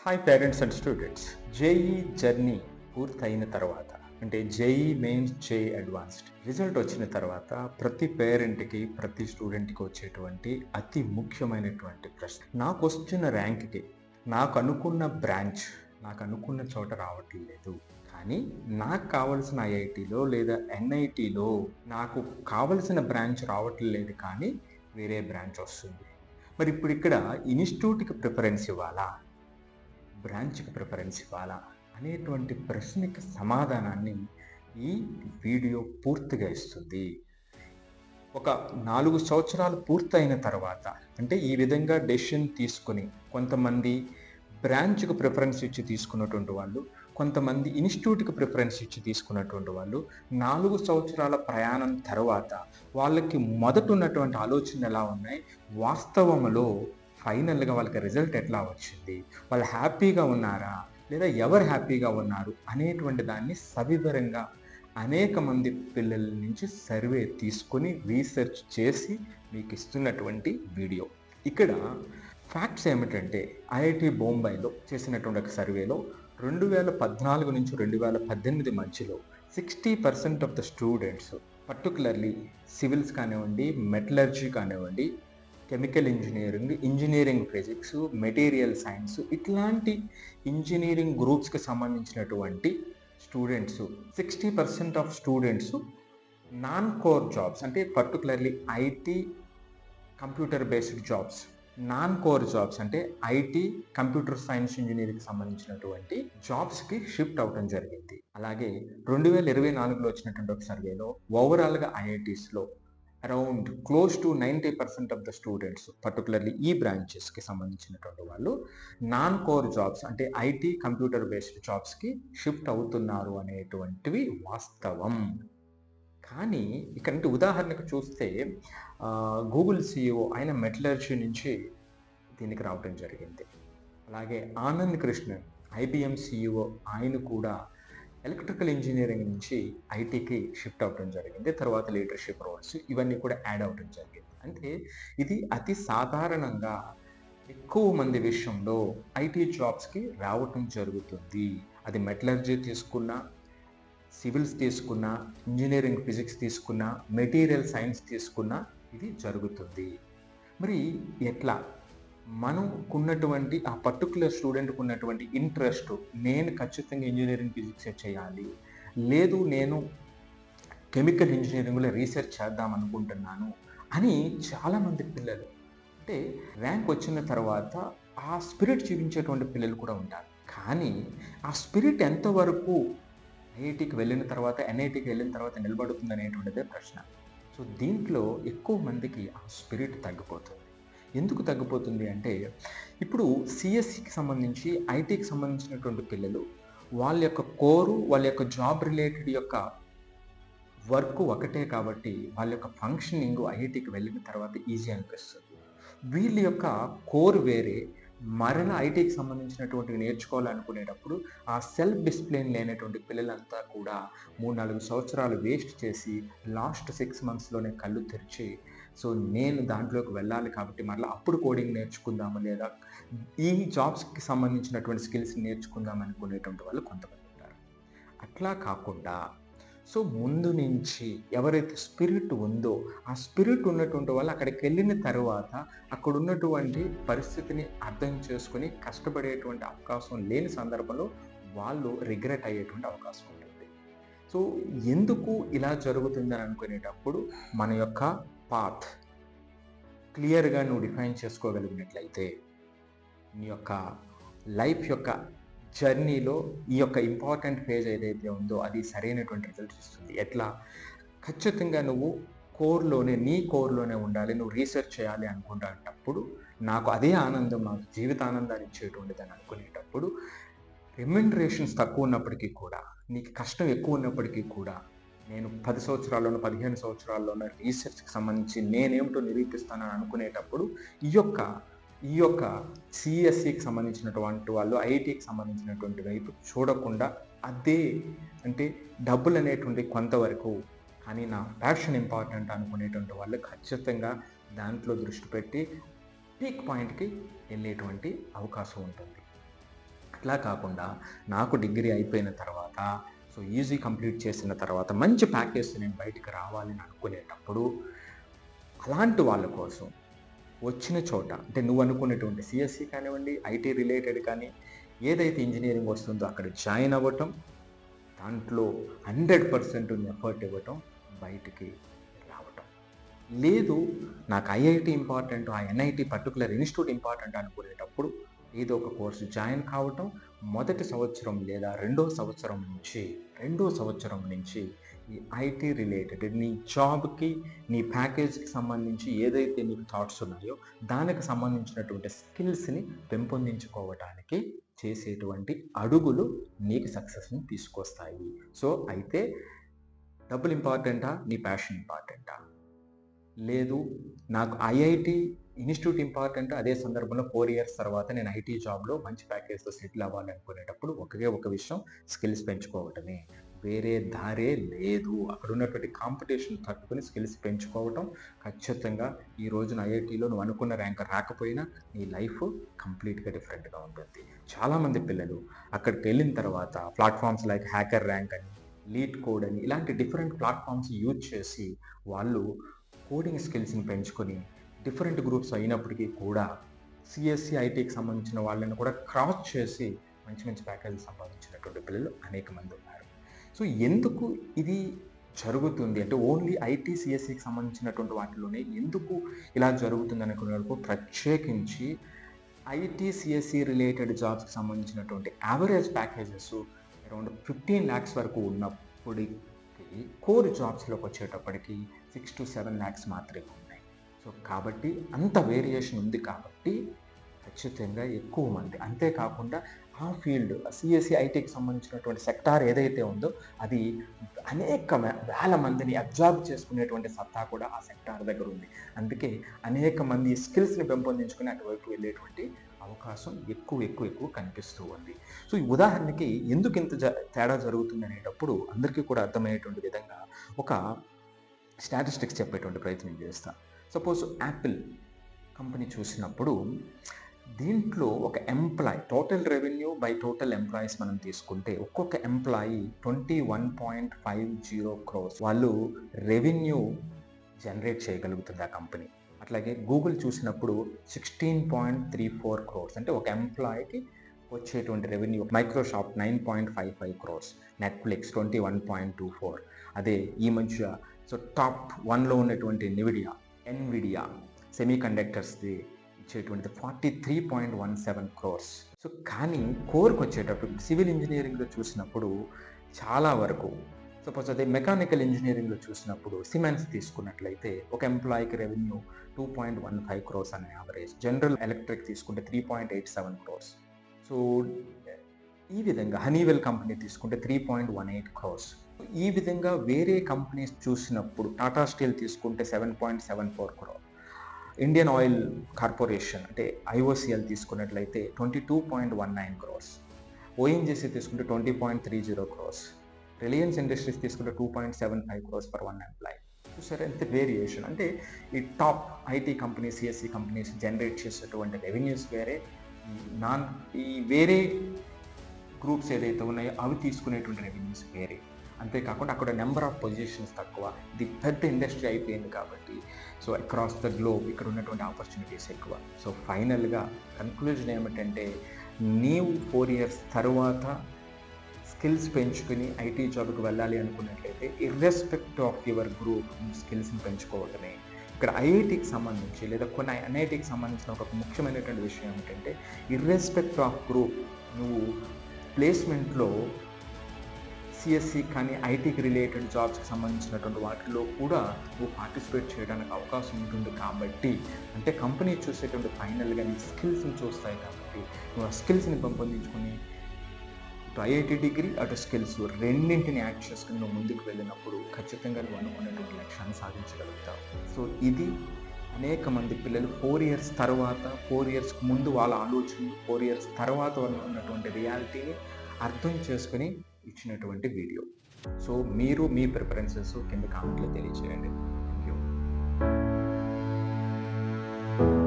Hi parents and students. JEE journey పూర్తయిన తర్వాత అంటే JEE mains JEE advanced result వచ్చిన తర్వాత ప్రతి పేరెంట్కి ప్రతి స్టూడెంట్కి వచ్చేటువంటి అతి ముఖ్యమైనటువంటి ప్రశ్న, నాకు వస్తున్న ర్యాంక్కి నాకు అనుకున్న బ్రాంచ్ నాకు అనుకున్న చోట రావట్లేదు, కానీ నాకు కావలసిన ఐఐటిలో లేదా ఎన్ఐటిలో నాకు కావలసిన బ్రాంచ్ రావట్లేదు, కానీ వేరే బ్రాంచ్ వస్తుంది. మరి ఇప్పుడు ఇక్కడ ఇన్స్టిట్యూట్కి ప్రిఫరెన్స్ ఇవ్వాలా, బ్రాంచ్కి ప్రిఫరెన్స్ ఇవ్వాలా అనేటువంటి ప్రశ్నకి సమాధానాన్ని ఈ వీడియో పూర్తిగా ఇస్తుంది. ఒక 4 సంవత్సరాలు పూర్తయిన తర్వాత అంటే ఈ విధంగా డెసిషన్ తీసుకొని కొంతమంది బ్రాంచ్కి ప్రిఫరెన్స్ ఇచ్చి తీసుకున్నటువంటి వాళ్ళు, కొంతమంది ఇన్స్టిట్యూట్కి ప్రిఫరెన్స్ ఇచ్చి తీసుకున్నటువంటి వాళ్ళు 4 సంవత్సరాల ప్రయాణం తర్వాత వాళ్ళకి మొదట ఉన్నటువంటి ఆలోచనలు ఎలా ఉన్నాయి, వాస్తవంలో ఫైనల్గా వాళ్ళకి రిజల్ట్ ఎట్లా వచ్చింది, వాళ్ళు హ్యాపీగా ఉన్నారా లేదా ఎవరు హ్యాపీగా ఉన్నారు అనేటువంటి దాన్ని సవివరంగా అనేక మంది పిల్లల నుంచి సర్వే తీసుకొని రీసెర్చ్ చేసి మీకు ఇస్తున్నటువంటి వీడియో. ఇక్కడ ఫ్యాక్ట్స్ ఏమిటంటే ఐఐటి బొంబాయిలో చేసినటువంటి ఒక సర్వేలో 2014 నుంచి 2018 మధ్యలో 60% of the students, particularly civils కానివ్వండి, మెటలర్జీ కానివ్వండి, chemical engineering, engineering physics, material science, ఇట్లాంటి ఇంజనీరింగ్ గ్రూప్స్కి సంబంధించినటువంటి students 60% of students non core jobs అంటే particularly IT, computer based jobs, non core jobs అంటే ఐటీ, కంప్యూటర్ సైన్స్, ఇంజనీరింగ్కి సంబంధించినటువంటి జాబ్స్కి షిఫ్ట్ అవడం జరిగింది. అలాగే 2024లో వచ్చినటువంటి ఒక సర్వేలో ఓవరాల్గా ఐఐటీస్లో around close to 90% of the students, particularly ఈ బ్రాంచెస్కి సంబంధించినటువంటి వాళ్ళు నాన్ కోర్ జాబ్స్ అంటే ఐటీ, కంప్యూటర్ బేస్డ్ జాబ్స్కి షిఫ్ట్ అవుతున్నారు అనేటువంటివి వాస్తవం. కానీ ఇక్కడ ఉదాహరణకు చూస్తే గూగుల్ సిఇఓ ఆయన మెటలర్జీ నుంచి దీనికి రావడం జరిగింది. అలాగే ఆనంద్ కృష్ణన్ ఐబిఎం సిఇఓ ఆయన కూడా ఎలక్ట్రికల్ ఇంజనీరింగ్ నుంచి ఐటీకి షిఫ్ట్ అవ్వడం జరిగింది. తర్వాత లీడర్షిప్ రోల్స్ ఇవన్నీ కూడా యాడ్ అవ్వడం జరిగింది. అంటే ఇది అతి సాధారణంగా ఎక్కువ మంది విషయంలో ఐటీ జాబ్స్కి రావటం జరుగుతుంది. అది మెటలర్జీ తీసుకున్నా, సివిల్స్ తీసుకున్నా, ఇంజనీరింగ్ ఫిజిక్స్ తీసుకున్నా, మెటీరియల్ సైన్స్ తీసుకున్నా ఇది జరుగుతుంది. మరి ఎట్లా మనకున్నటువంటి ఆ పర్టికులర్ స్టూడెంట్కి ఉన్నటువంటి ఇంట్రెస్ట్, నేను ఖచ్చితంగా ఇంజనీరింగ్ ఫిజిక్సే చేయాలి, లేదు నేను కెమికల్ ఇంజనీరింగ్లో రీసెర్చ్ చేద్దాం అనుకుంటున్నాను అని చాలామంది పిల్లలు, అంటే ర్యాంక్ వచ్చిన తర్వాత ఆ స్పిరిట్ చూపించేటువంటి పిల్లలు కూడా ఉంటారు. కానీ ఆ స్పిరిట్ ఎంతవరకు ఐఐటికి వెళ్ళిన తర్వాత, ఎన్ఐటికి వెళ్ళిన తర్వాత నిలబడుతుంది అనేటువంటిదే ప్రశ్న. సో దీంట్లో ఎక్కువ మందికి ఆ స్పిరిట్ తగ్గిపోతుంది. ఎందుకు తగ్గిపోతుంది అంటే, ఇప్పుడు సిఎస్సికి సంబంధించి, ఐటీకి సంబంధించినటువంటి పిల్లలు వాళ్ళ యొక్క కోరు, వాళ్ళ యొక్క జాబ్ రిలేటెడ్ యొక్క వర్క్ ఒకటే కాబట్టి వాళ్ళ యొక్క ఫంక్షనింగ్ ఐఐటికి వెళ్ళిన తర్వాత ఈజీ అనిపిస్తుంది. వీళ్ళ యొక్క కోర్ వేరే, మరలా ఐటీకి సంబంధించినటువంటివి నేర్చుకోవాలనుకునేటప్పుడు ఆ సెల్ఫ్ డిసిప్లిన్ లేనటువంటి పిల్లలంతా కూడా 3-4 సంవత్సరాలు వేస్ట్ చేసి లాస్ట్ 6 మంత్స్లోనే కళ్ళు తెరిచి, సో నేను దాంట్లోకి వెళ్ళాలి కాబట్టి మరలా అప్పుడు కోడింగ్ నేర్చుకుందాము లేదా ఈ జాబ్స్కి సంబంధించినటువంటి స్కిల్స్ నేర్చుకుందాం అనుకునేటువంటి వాళ్ళు కొంతమంది ఉంటారు. అట్లా కాకుండా సో ముందు నుంచి ఎవరైతే స్పిరిట్ ఉందో ఆ స్పిరిట్ ఉన్నటువంటి వాళ్ళు అక్కడికి వెళ్ళిన తర్వాత అక్కడ ఉన్నటువంటి పరిస్థితిని అర్థం చేసుకుని కష్టపడేటువంటి అవకాశం లేని సందర్భంలో వాళ్ళు రిగ్రెట్ అయ్యేటువంటి అవకాశం ఉంటుంది. సో ఎందుకు ఇలా జరుగుతుందని అనుకునేటప్పుడు మన యొక్క పాత్ క్లియర్గా నువ్వు డిఫైన్ చేసుకోగలిగినట్లయితే నీ యొక్క లైఫ్ యొక్క జర్నీలో ఈ యొక్క ఇంపార్టెంట్ ఫేజ్ ఏదైతే ఉందో అది సరైనటువంటి రిజల్ట్స్ ఇస్తుంది. ఎట్లా? ఖచ్చితంగా నువ్వు కోర్లోనే, నీ కోర్లోనే ఉండాలి, నువ్వు రీసెర్చ్ చేయాలి అనుకునేటప్పుడు, నాకు అదే ఆనందం, నాకు జీవితానందాన్ని ఇచ్చేటువంటిది అని అనుకునేటప్పుడు, రెమ్యునరేషన్స్ తక్కువ ఉన్నప్పటికీ కూడా, నీకు కష్టం ఎక్కువ ఉన్నప్పటికీ కూడా, నేను 10 సంవత్సరాల్లోనూ 15 సంవత్సరాల్లోనూ రీసెర్చ్కి సంబంధించి నేనేమిటో నిరూపిస్తానని అనుకునేటప్పుడు ఈ యొక్క సిఎస్సికి సంబంధించినటువంటి వాళ్ళు ఐఐటికి సంబంధించినటువంటి వైపు చూడకుండా, అదే అంటే డబ్బులు అనేటువంటి కొంతవరకు, కానీ నా ప్యాషన్ ఇంపార్టెంట్ అనుకునేటువంటి వాళ్ళు ఖచ్చితంగా దాంట్లో దృష్టి పెట్టి పీక్ పాయింట్కి వెళ్ళేటువంటి అవకాశం ఉంటుంది. అట్లా కాకుండా నాకు డిగ్రీ అయిపోయిన తర్వాత సో ఈజీ కంప్లీట్ చేసిన తర్వాత మంచి ప్యాకేజ్ నేను బయటికి రావాలని అనుకునేటప్పుడు అలాంటి వాళ్ళ కోసం వచ్చిన చోట అంటే నువ్వు అనుకునేటువంటి సిఎస్సి కానివ్వండి, ఐటీ రిలేటెడ్ కానీ ఏదైతే ఇంజనీరింగ్ వస్తుందో అక్కడ జాయిన్ అవ్వటం, దాంట్లో 100% ఎఫర్ట్ ఇవ్వటం, బయటికి రావటం. లేదు నాకు ఐఐటి ఇంపార్టెంట్, ఆ ఎన్ఐటి పర్టికులర్ ఇన్స్టిట్యూట్ ఇంపార్టెంట్ అనుకునేటప్పుడు ఏదో ఒక కోర్సు జాయిన్ కావటం, మొదటి సంవత్సరం లేదా రెండో సంవత్సరం నుంచి ఈ ఐటీ రిలేటెడ్ నీ జాబ్కి, నీ ప్యాకేజ్కి సంబంధించి ఏదైతే నీకు థాట్స్ ఉన్నాయో దానికి సంబంధించినటువంటి స్కిల్స్ని పెంపొందించుకోవటానికి చేసేటువంటి అడుగులు నీకు సక్సెస్ని తీసుకొస్తాయి. సో అయితే డబ్బులు ఇంపార్టెంటా, నీ ప్యాషన్ ఇంపార్టెంటా? లేదు నాకు ఐఐటి ఇన్స్టిట్యూట్ ఇంపార్టెంట్, అదే సందర్భంలో 4 ఇయర్స్ తర్వాత నేను ఐటీ జాబ్లో మంచి ప్యాకేజ్తో సెటిల్ అవ్వాలి అనుకునేటప్పుడు ఒకే ఒక విషయం, స్కిల్స్ పెంచుకోవటమే, వేరే దారే లేదు. అక్కడ ఉన్నటువంటి కాంపిటీషన్ తట్టుకుని స్కిల్స్ పెంచుకోవటం ఖచ్చితంగా ఈ రోజున ఐఐటీలో నువ్వు అనుకున్న ర్యాంక్ రాకపోయినా నీ లైఫ్ కంప్లీట్గా డిఫరెంట్గా ఉంటుంది. చాలామంది పిల్లలు అక్కడికి వెళ్ళిన తర్వాత ప్లాట్ఫామ్స్ లైక్ హ్యాకర్ ర్యాంక్ అని, లీడ్ కోడ్ అని ఇలాంటి డిఫరెంట్ ప్లాట్ఫామ్స్ యూజ్ చేసి వాళ్ళు కోడింగ్ స్కిల్స్ని పెంచుకొని డిఫరెంట్ గ్రూప్స్ అయినప్పటికీ కూడా సిఎస్సి ఐటీకి సంబంధించిన వాళ్ళని కూడా క్రాస్ చేసి మంచి మంచి ప్యాకేజీలు సంపాదించినటువంటి పిల్లలు అనేక మంది ఉన్నారు. సో ఎందుకు ఇది జరుగుతుంది అంటే ఓన్లీ ఐటీ సిఎస్సికి సంబంధించినటువంటి వాటిలోనే ఎందుకు ఇలా జరుగుతుంది అనుకునే వరకు ప్రత్యేకించి ఐటీ సిఎస్సి రిలేటెడ్ జాబ్స్కి సంబంధించినటువంటి యావరేజ్ ప్యాకేజెస్ అరౌండ్ 15 lakhs వరకు ఉన్నప్పటికీ కోర్ జాబ్స్లోకి వచ్చేటప్పటికి 6 to 7 lakhs మాత్రమే ఉన్నాయి. సో కాబట్టి అంత వేరియేషన్ ఉంది కాబట్టి ఖచ్చితంగా ఎక్కువ మంది, అంతేకాకుండా ఆ ఫీల్డ్ సిఎస్సి ఐటీకి సంబంధించినటువంటి సెక్టార్ ఏదైతే ఉందో అది అనేక వేల మందిని అబ్జార్బ్ చేసుకునేటువంటి సత్తా కూడా ఆ సెక్టార్ దగ్గర ఉంది. అందుకే అనేక మంది స్కిల్స్ని పెంపొందించుకుని అటువైపు వెళ్ళేటువంటి అవకాశం ఎక్కువ కనిపిస్తూ ఉంది. సో ఈ ఉదాహరణకి ఎందుకు ఇంత తేడా జరుగుతుంది అనేటప్పుడు అందరికీ కూడా అర్థమయ్యేటువంటి విధంగా ఒక స్టాటిస్టిక్స్ చెప్పేటువంటి ప్రయత్నం చేస్తాను. సపోజ్ యాపిల్ కంపెనీ చూసినప్పుడు దీంట్లో ఒక employee total revenue by total employees మనం తీసుకుంటే ఒక్కొక్క ఎంప్లాయీ 21.50 crores వాళ్ళు రెవెన్యూ జనరేట్ చేయగలుగుతుంది ఆ కంపెనీ. అట్లాగే గూగుల్ చూసినప్పుడు 16.34 crores అంటే ఒక ఎంప్లాయీకి వచ్చేటువంటి రెవెన్యూ. Microsoft 9.55 crores, Netflix 21.24. అదే ఈ మధ్య సో టాప్ 1లో ఉన్నటువంటి ఎన్విడియా సెమీ కండక్టర్స్ది ఇచ్చేటువంటిది 43.17 crores. సో కానీ కోర్కి వచ్చేటప్పుడు సివిల్ ఇంజనీరింగ్లో చూసినప్పుడు చాలా వరకు సపోజ్ అదే మెకానికల్ ఇంజనీరింగ్లో చూసినప్పుడు సిమెన్స్ తీసుకున్నట్లయితే ఒక ఎంప్లాయీకి రెవెన్యూ 2.15 crores అనే యావరేజ్. జనరల్ ఎలక్ట్రిక్ తీసుకుంటే 3.87 crores. సో ఈ విధంగా హనీవెల్ కంపెనీ తీసుకుంటే 3.18 crores. ఈ విధంగా వేరే కంపెనీస్ చూసినప్పుడు టాటా స్టీల్ తీసుకుంటే 7.74 crore, ఇండియన్ ఆయిల్ కార్పొరేషన్ అంటే ఐఓసిఎల్ తీసుకున్నట్లయితే 22.19 crores, ఓఎన్జీసీ తీసుకుంటే 20.30 crores, రిలయన్స్ ఇండస్ట్రీస్ తీసుకుంటే 2.75 crores ఫర్ 1 ఎంప్లాయీ. చూసారా ఎంత వేరియేషన్. అంటే ఈ top IT companies CSC companies generate చేసేటువంటి రెవెన్యూస్ వేరే, ఈ వేరే గ్రూప్స్ ఏదైతే ఉన్నాయో అవి తీసుకునేటువంటి రెవెన్యూస్ వేరే. అంతేకాకుండా అక్కడ నెంబర్ ఆఫ్ పొజిషన్స్ తక్కువ, ఇది పెద్ద ఇండస్ట్రీ అయిపోయింది కాబట్టి సో అక్రాస్ ద గ్లోబ్ ఇక్కడ ఉన్నటువంటి ఆపర్చునిటీస్ ఎక్కువ. సో ఫైనల్గా కన్క్లూజన్ ఏమిటంటే నీవు 4 years తర్వాత స్కిల్స్ పెంచుకుని ఐటీ జాబ్కి వెళ్ళాలి అనుకున్నట్లయితే ఇర్రెస్పెక్టివ్ ఆఫ్ యువర్ గ్రూప్ స్కిల్స్ని పెంచుకోవడమే. ఇక్కడ ఐఐటికి సంబంధించి లేదా కొన్ని ఎన్ఐటికి సంబంధించిన ఒక ముఖ్యమైనటువంటి విషయం ఏమిటంటే ఇర్రెస్పెక్టివ్ ఆఫ్ గ్రూప్ నువ్వు ప్లేస్మెంట్లో సిఎస్సి కానీ ఐటీకి రిలేటెడ్ జాబ్స్కి సంబంధించినటువంటి వాటిలో కూడా నువ్వు పార్టిసిపేట్ చేయడానికి అవకాశం ఉంటుంది. కాబట్టి అంటే కంపెనీ చూసేటువంటి ఫైనల్గా నీ స్కిల్స్ని చూస్తాయి కాబట్టి నువ్వు ఆ స్కిల్స్ని పెంపొందించుకొని ఇటు ఐఐటి డిగ్రీ అటు స్కిల్స్ రెండింటిని యాడ్ చేసుకుని నువ్వు ముందుకు వెళ్ళినప్పుడు ఖచ్చితంగా నువ్వు అనుకున్నటువంటి లక్ష్యాన్ని సాధించగలుగుతావు. సో ఇది అనేక మంది పిల్లలు 4 years తర్వాత 4 years ముందు వాళ్ళ ఆలోచనలు 4 years తర్వాత ఉన్నటువంటి రియాలిటీని అర్థం చేసుకుని ఇచ్చినటువంటి వీడియో. సో మీరు మీ ప్రిఫరెన్సెస్ కింద కామెంట్లో తెలియజేయండి.